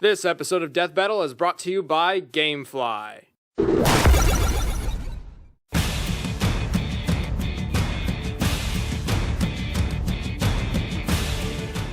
This episode of Death Battle is brought to you by Gamefly.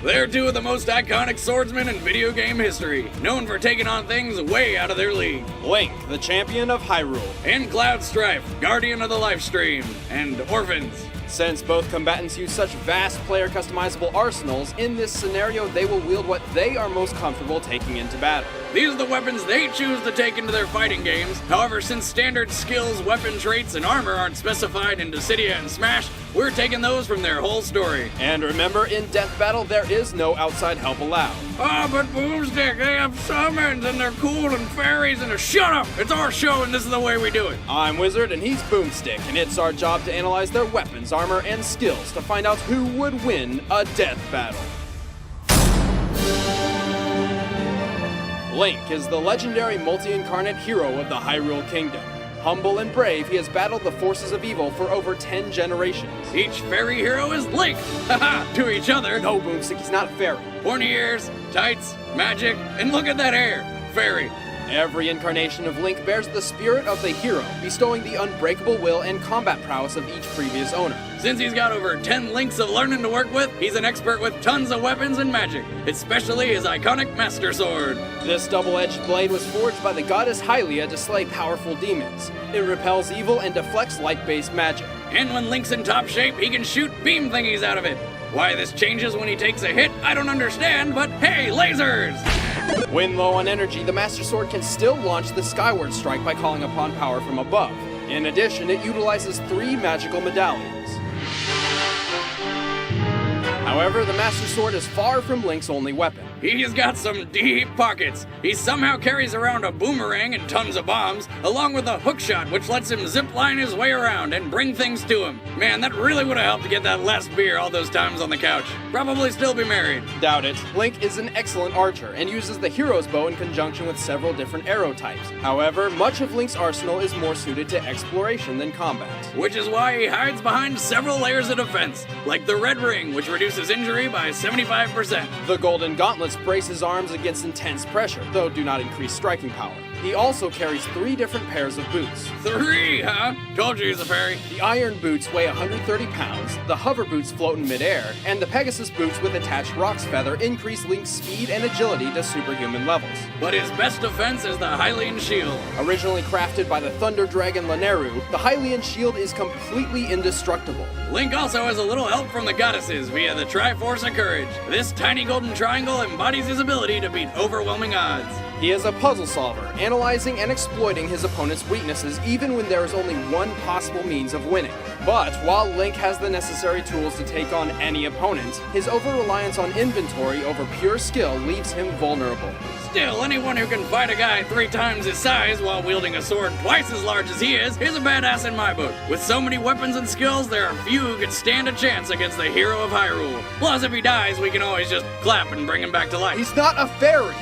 They're two of the most iconic swordsmen in video game history, known for taking on things way out of their league. Link, the champion of Hyrule. And Cloud Strife, guardian of the Lifestream, and Orphans. Since both combatants use such vast player customizable arsenals, in this scenario they will wield what they are most comfortable taking into battle. These are the weapons they choose to take into their fighting games. However, since standard skills, weapon traits, and armor aren't specified in Dissidia and Smash, we're taking those from their whole story. And remember, in Death Battle there is no outside help allowed. Oh, but Boomstick, they have summons and they're cool and fairies and shut up! It's our show and this is the way we do it. I'm Wizard and he's Boomstick, and it's our job to analyze their weapons, armor, and skills to find out who would win a death battle. Link is the legendary multi-incarnate hero of the Hyrule Kingdom. Humble and brave, he has battled the forces of evil for over 10 generations. Each fairy hero is Link, haha, to each other. No, Boomstick, he's not a fairy. Pointy ears, tights, magic, and look at that hair, fairy. Every incarnation of Link bears the spirit of the hero, bestowing the unbreakable will and combat prowess of each previous owner. Since he's got over 10 links of learning to work with, he's an expert with tons of weapons and magic, especially his iconic Master Sword. This double-edged blade was forged by the goddess Hylia to slay powerful demons. It repels evil and deflects light-based magic. And when Link's in top shape, he can shoot beam thingies out of it. Why this changes when he takes a hit, I don't understand, but hey, lasers! When low on energy, the Master Sword can still launch the Skyward Strike by calling upon power from above. In addition, it utilizes 3 magical medallions. However, the Master Sword is far from Link's only weapon. He's got some deep pockets. He somehow carries around a boomerang and tons of bombs, along with a hookshot which lets him zipline his way around and bring things to him. Man, that really would have helped to get that last beer all those times on the couch. Probably still be married. Doubt it. Link is an excellent archer and uses the hero's bow in conjunction with several different arrow types. However, much of Link's arsenal is more suited to exploration than combat. Which is why he hides behind several layers of defense, like the red ring, which reduces injury by 75%. The golden gauntlets brace his arms against intense pressure, though do not increase striking power. He also carries 3 different pairs of boots. 3, huh? Told you he's a fairy. The iron boots weigh 130 pounds, the hover boots float in midair, and the Pegasus boots with attached Roc's feather increase Link's speed and agility to superhuman levels. But his best defense is the Hylian shield. Originally crafted by the Thunder Dragon Lanayru, the Hylian shield is completely indestructible. Link also has a little help from the goddesses via the Triforce of Courage. This tiny golden triangle embodies his ability to beat overwhelming odds. He is a puzzle solver, analyzing and exploiting his opponent's weaknesses even when there is only one possible means of winning. But while Link has the necessary tools to take on any opponent, his over-reliance on inventory over pure skill leaves him vulnerable. Still, anyone who can fight a guy 3 times his size while wielding a sword twice as large as he is a badass in my book. With so many weapons and skills, there are few who could stand a chance against the hero of Hyrule. Plus, if he dies, we can always just clap and bring him back to life. He's not a fairy!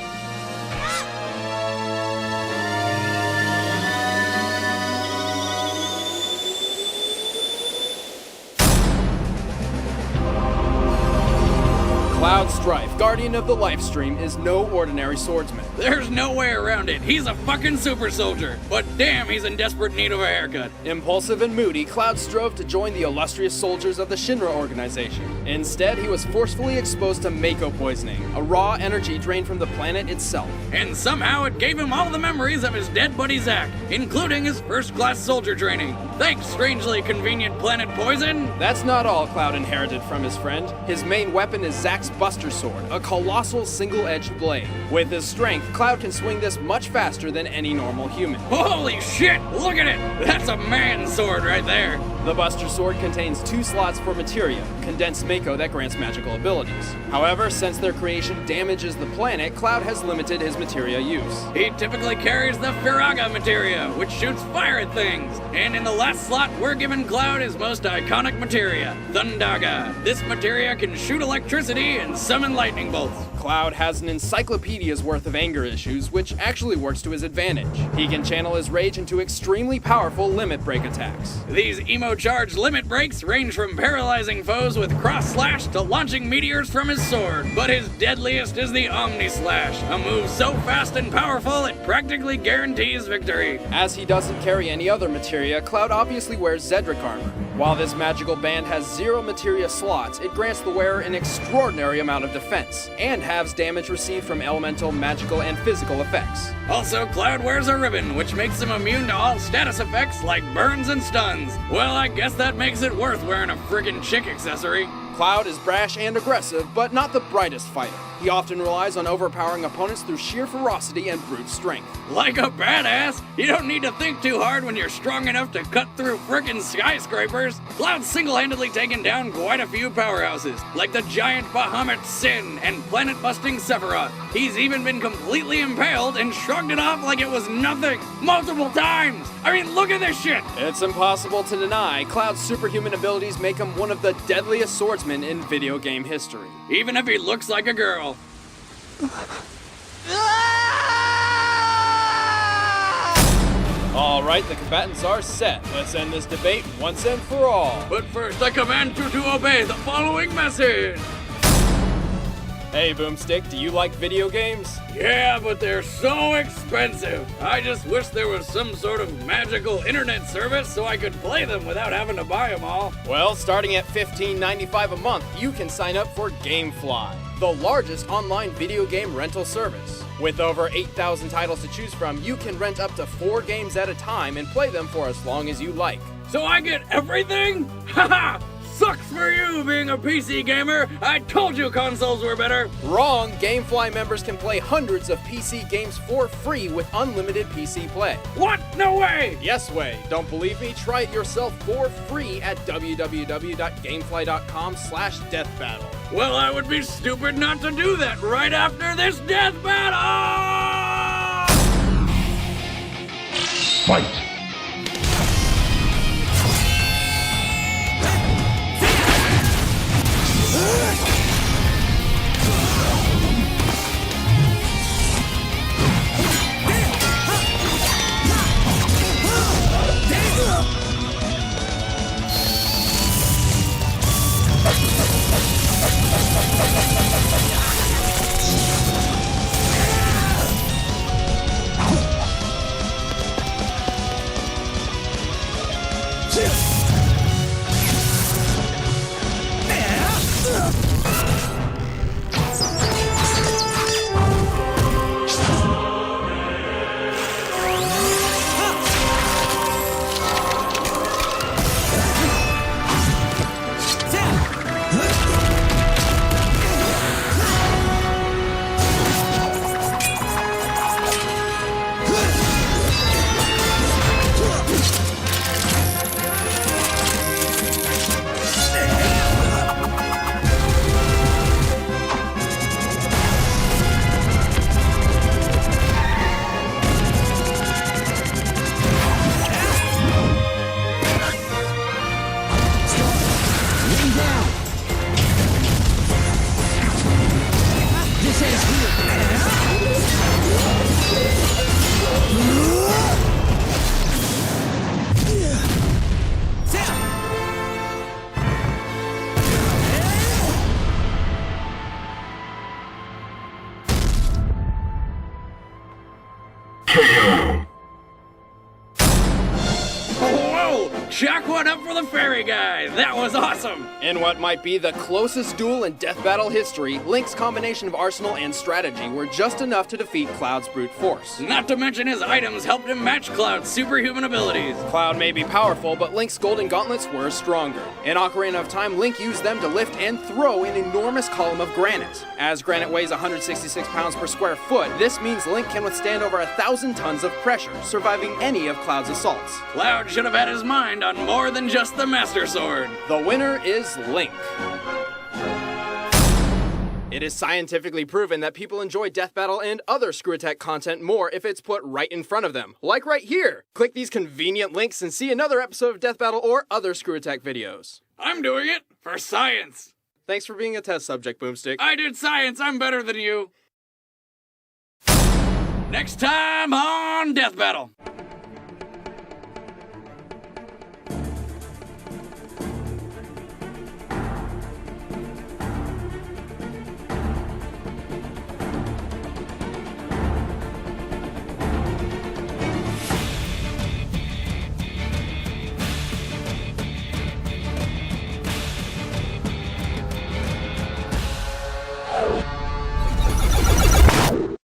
Cloud Strife, guardian of the Lifestream, is no ordinary swordsman. There's no way around it. He's a fucking super soldier. But damn, he's in desperate need of a haircut. Impulsive and moody, Cloud strove to join the illustrious soldiers of the Shinra organization. Instead, he was forcefully exposed to Mako poisoning, a raw energy drained from the planet itself. And somehow it gave him all the memories of his dead buddy Zack, including his first-class soldier training. Thanks, strangely convenient planet poison. That's not all Cloud inherited from his friend. His main weapon is Zack's Buster Sword, a colossal single-edged blade. With his strength, Cloud can swing this much faster than any normal human. Holy shit! Look at it! That's a man sword right there! The Buster Sword contains 2 slots for materia, condensed Mako that grants magical abilities. However, since their creation damages the planet, Cloud has limited his materia use. He typically carries the Firaga materia, which shoots fire at things. And in the last slot, we're giving Cloud his most iconic materia, Thundaga. This materia can shoot electricity and summon lightning bolts. Cloud has an encyclopedia's worth of anger issues, which actually works to his advantage. He can channel his rage into extremely powerful limit break attacks. These emo-charged limit breaks range from paralyzing foes with cross-slash to launching meteors from his sword. But his deadliest is the Omni-Slash, a move so fast and powerful it practically guarantees victory. As he doesn't carry any other materia, Cloud obviously wears Zedric armor. While this magical band has 0 materia slots, it grants the wearer an extraordinary amount of defense, and halves damage received from elemental, magical, and physical effects. Also, Cloud wears a ribbon, which makes him immune to all status effects like burns and stuns. Well, I guess that makes it worth wearing a friggin' chick accessory. Cloud is brash and aggressive, but not the brightest fighter. He often relies on overpowering opponents through sheer ferocity and brute strength. Like a badass, you don't need to think too hard when you're strong enough to cut through frickin' skyscrapers. Cloud's single-handedly taken down quite a few powerhouses, like the giant Bahamut Sin and planet-busting Sephiroth. He's even been completely impaled and shrugged it off like it was nothing, multiple times! I mean, look at this shit! It's impossible to deny, Cloud's superhuman abilities make him one of the deadliest swordsmen in video game history. Even if he looks like a girl. Alright, the combatants are set. Let's end this debate once and for all. But first, I command you to obey the following message. Hey, Boomstick, do you like video games? Yeah, but they're so expensive. I just wish there was some sort of magical internet service so I could play them without having to buy them all. Well, starting at $15.95 a month, you can sign up for GameFly, the largest online video game rental service. With over 8,000 titles to choose from, you can rent up to 4 games at a time and play them for as long as you like. So I get everything? Haha! Sucks for you being a PC gamer! I told you consoles were better! Wrong! GameFly members can play hundreds of PC games for free with unlimited PC play. What? No way! Yes way! Don't believe me? Try it yourself for free at www.gamefly.com/deathbattle. Well, I would be stupid not to do that right after this death battle! Fight! Chalk one up for the fairy guy. That was awesome. In what might be the closest duel in death battle history, Link's combination of arsenal and strategy were just enough to defeat Cloud's brute force. Not to mention his items helped him match Cloud's superhuman abilities. Cloud may be powerful, but Link's golden gauntlets were stronger. In Ocarina of Time, Link used them to lift and throw an enormous column of granite. As granite weighs 166 pounds per square foot, this means Link can withstand over 1,000 tons of pressure, surviving any of Cloud's assaults. Cloud should have had his mind on more than just the Master Sword. The winner is Link. It is scientifically proven that people enjoy Death Battle and other Screw Attack content more if it's put right in front of them. Like right here! Click these convenient links and see another episode of Death Battle or other Screw Attack videos. I'm doing it for science. Thanks for being a test subject, Boomstick. I did science, I'm better than you. Next time on Death Battle.